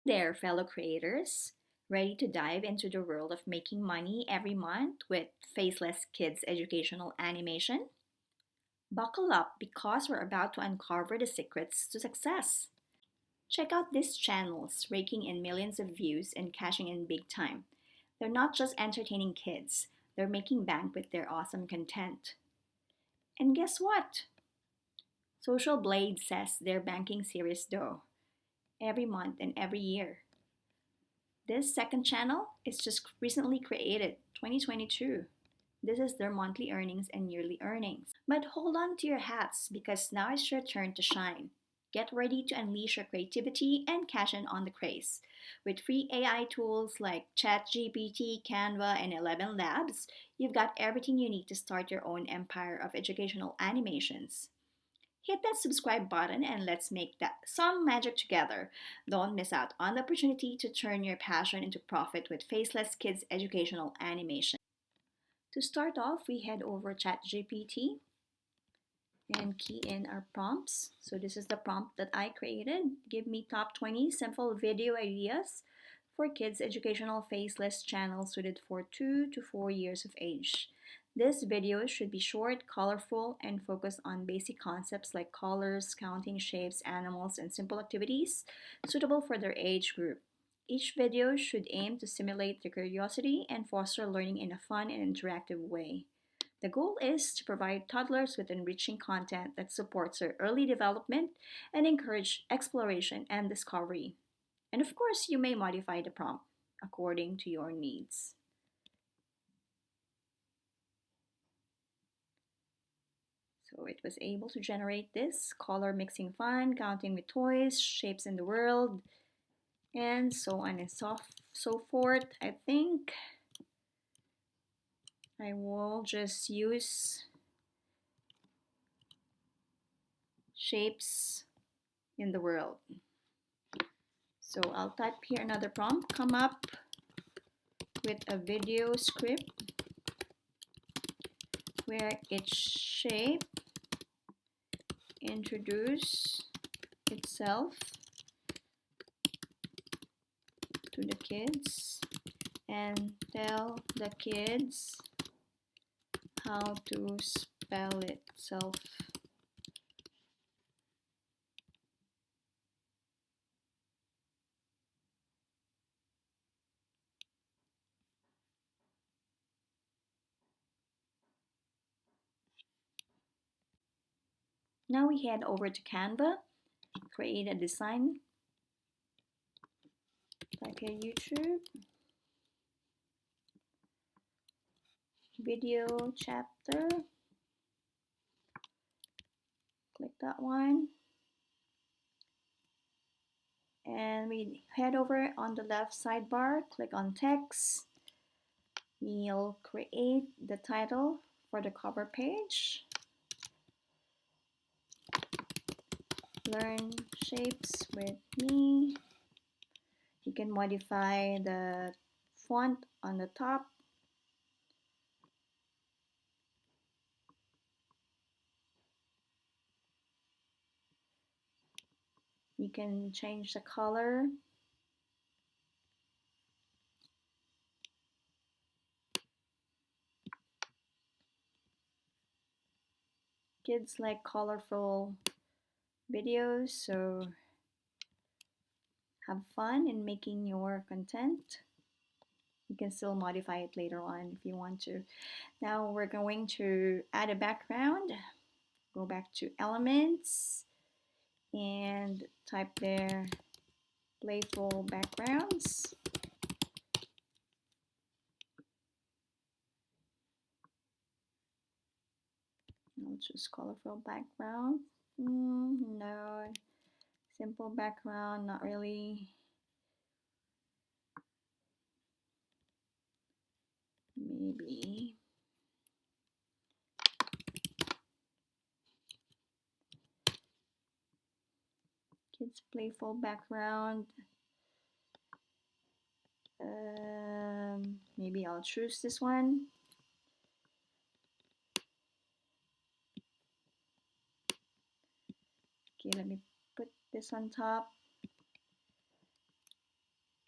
There, fellow creators, ready to dive into the world of making money every month with faceless kids educational animation? Buckle up because we're about to uncover the secrets to success. Check out these channels raking in millions of views and cashing in big time. They're not just entertaining kids, they're making bank with their awesome content. And guess what? Social Blade says they're banking serious dough every month and every year. This second channel is just recently created, 2022. This is their monthly earnings and yearly earnings. But hold on to your hats because now it's your turn to shine. Get ready to unleash your creativity and cash in on the craze. With free AI tools like ChatGPT, Canva, and ElevenLabs, you've got everything you need to start your own empire of educational animations. Hit that subscribe button and let's make that some magic together. Don't miss out on the opportunity to turn your passion into profit with Faceless Kids educational animation. To start off, we head over ChatGPT and key in our prompts. So this is the prompt that I created. Give me top 20 simple video ideas for kids educational faceless channels suited for 2 to 4 years of age. This video should be short, colorful, and focus on basic concepts like colors, counting shapes, animals, and simple activities suitable for their age group. Each video should aim to stimulate their curiosity and foster learning in a fun and interactive way. The goal is to provide toddlers with enriching content that supports their early development and encourage exploration and discovery. And of course, you may modify the prompt according to your needs. So it was able to generate this color mixing fun, counting with toys, shapes in the world, and so on and so forth. I think I will just use shapes in the world. So I'll type here another prompt, come up with a video script where each shape introduce itself to the kids and tell the kids how to spell itself. Now we head over to Canva, create a design, type here YouTube, video chapter, click that one, and we head over on the left sidebar, click on text. We'll create the title for the cover page. Learn shapes with me. You can modify the font on the top. You can change the color. Kids like colorful videos, so have fun in making your content. You can still modify it later on if you want to. Now we're going to add a background. Go back to elements and type there playful backgrounds. I'll choose colorful background. No, simple background, not really. Maybe kids playful background. Maybe I'll choose this one. Okay, let me put this on top.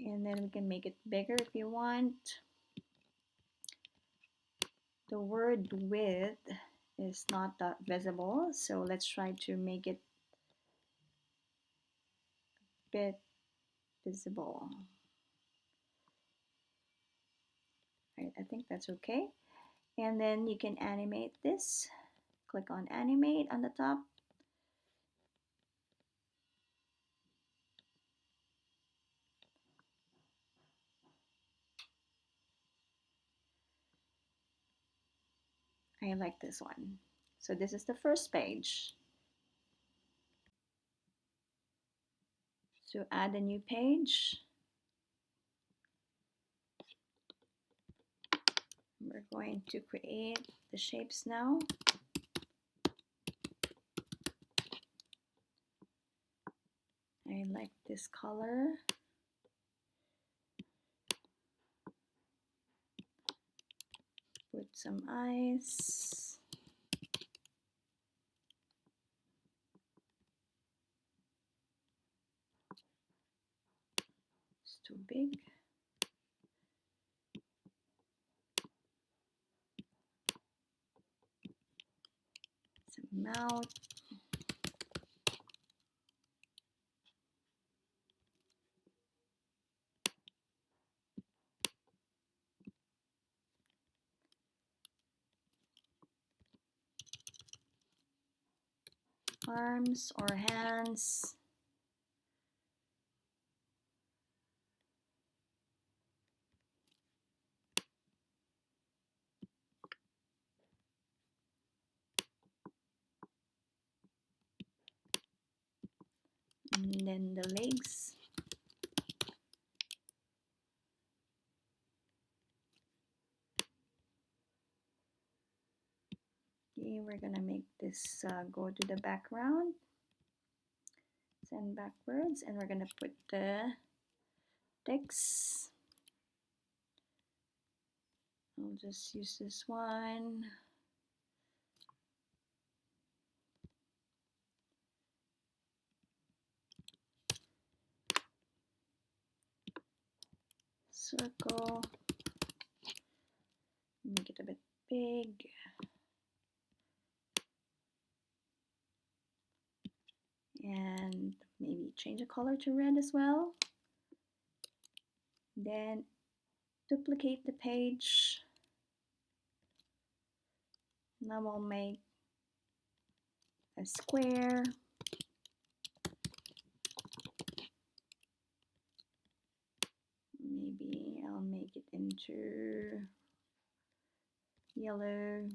And then we can make it bigger if you want. The word with is not that visible, so let's try to make it a bit visible. Right, I think that's okay. And then you can animate this. Click on animate on the top. I like this one. So this is the first page. So add a new page. We're going to create the shapes now. I like this color. Put some eyes. It's too big. Some mouth. Arms or hands. And then the legs. Okay, we're gonna make this go to the background. Send backwards, and we're gonna put the text. I'll just use this one. Circle. Make it a bit big. And maybe change the color to red as well. Then duplicate the page. Now we'll make a square. Maybe I'll make it into yellow.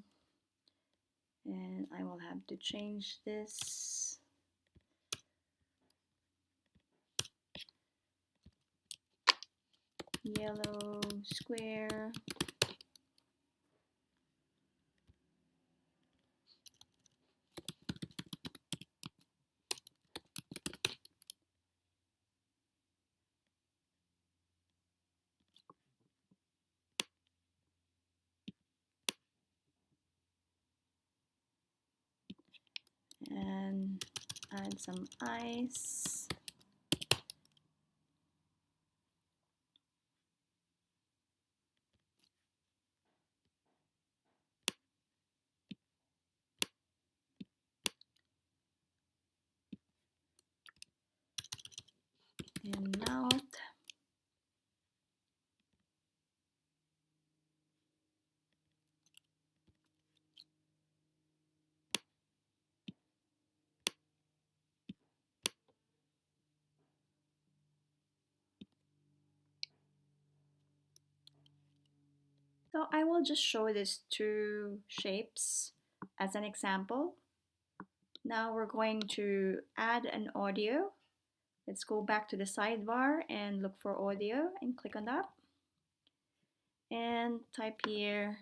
And I will have to change this. Yellow square. And add some eyes. And mouth. So I will just show these two shapes as an example. Now we're going to add an audio. Let's go back to the sidebar and look for audio and click on that. And type here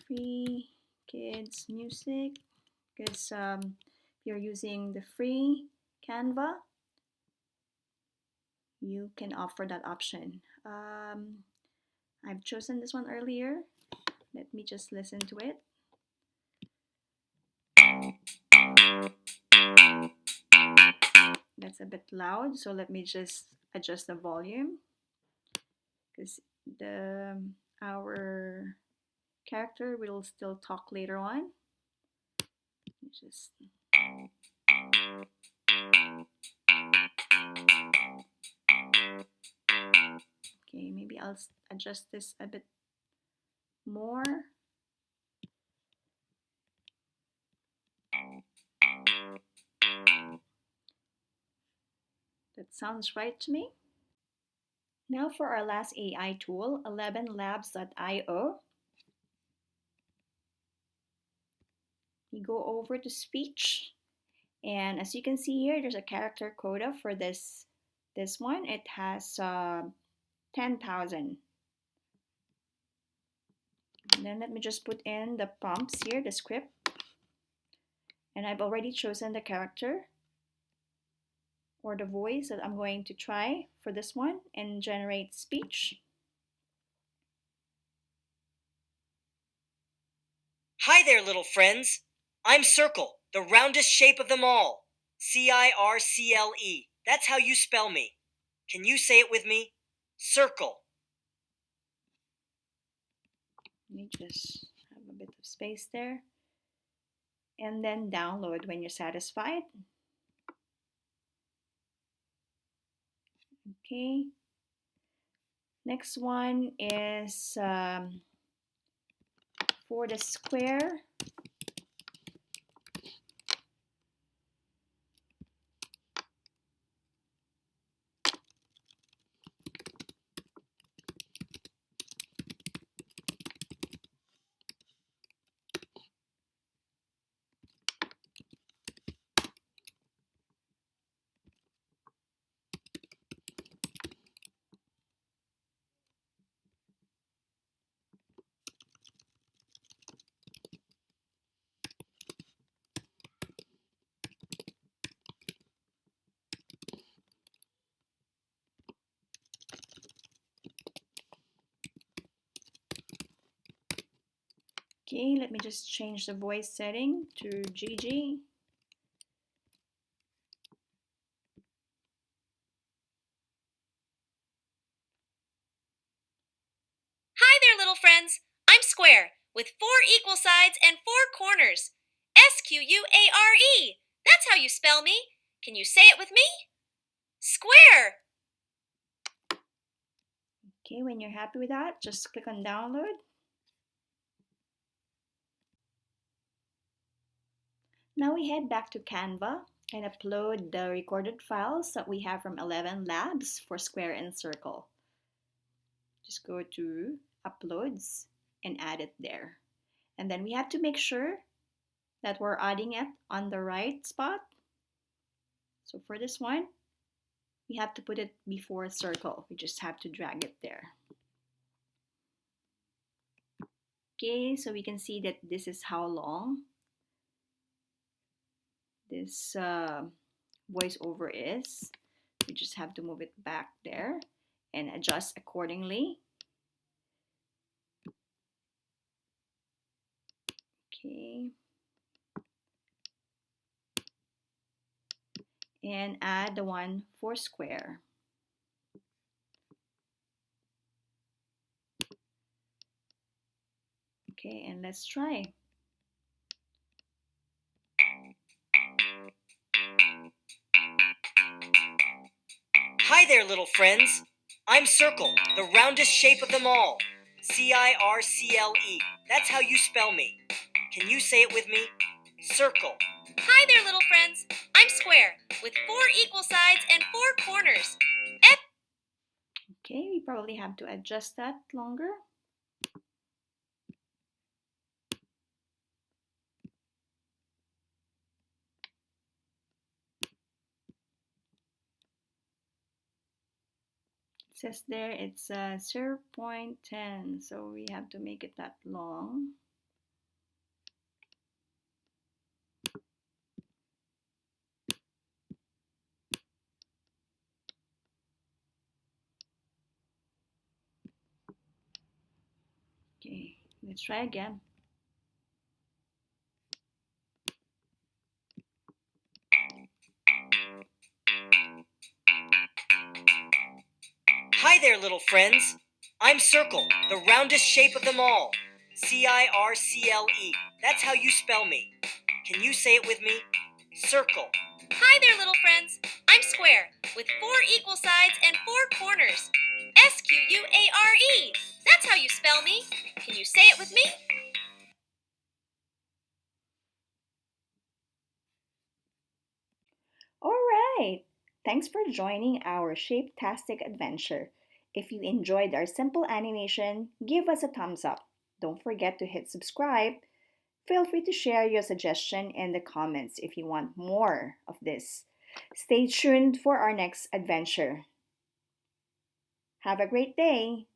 free kids music, because if you're using the free Canva, you can offer that option. I've chosen this one earlier. Let me just listen to it. That's a bit loud, so let me just adjust the volume because the our character will still talk later on. Just okay, maybe I'll adjust this a bit more. That sounds right to me. Now for our last AI tool, ElevenLabs.io. You go over to speech, and as you can see here, there's a character quota for this one. It has 10,000. And then let me just put in the prompts here, the script. And I've already chosen the character or the voice that I'm going to try for this one and generate speech. Hi there, little friends. I'm Circle, the roundest shape of them all. Circle. That's how you spell me. Can you say it with me? Circle. Let me just have a bit of space there. And then download when you're satisfied. Okay. Next one is for the square. Okay, let me just change the voice setting to GG. Hi there, little friends. I'm Square, with 4 equal sides and 4 corners. Square. That's how you spell me. Can you say it with me? Square. Okay, when you're happy with that, just click on download. Now we head back to Canva and upload the recorded files that we have from ElevenLabs for Square and Circle. Just go to Uploads and add it there. And then we have to make sure that we're adding it on the right spot. So for this one, we have to put it before Circle. We just have to drag it there. Okay, so we can see that this is how long this voiceover is. We just have to move it back there and adjust accordingly. Okay. And add the one for square. Okay, and let's try. Hi there, little friends. I'm Circle, the roundest shape of them all. Circle. That's how you spell me. Can you say it with me? Circle. Hi there, little friends. I'm Square, with 4 equal sides and 4 corners. Okay, we probably have to adjust that longer. It says there it's 0.10, so we have to make it that long. Okay, let's try again. Hi there, little friends. I'm Circle, the roundest shape of them all. Circle. That's how you spell me. Can you say it with me? Circle. Hi there, little friends. I'm Square, with 4 equal sides and 4 corners. Square. That's how you spell me. Can you say it with me? All right. Thanks for joining our Shape-tastic adventure. If you enjoyed our simple animation, give us a thumbs up. Don't forget to hit subscribe. Feel free to share your suggestion in the comments if you want more of this. Stay tuned for our next adventure. Have a great day.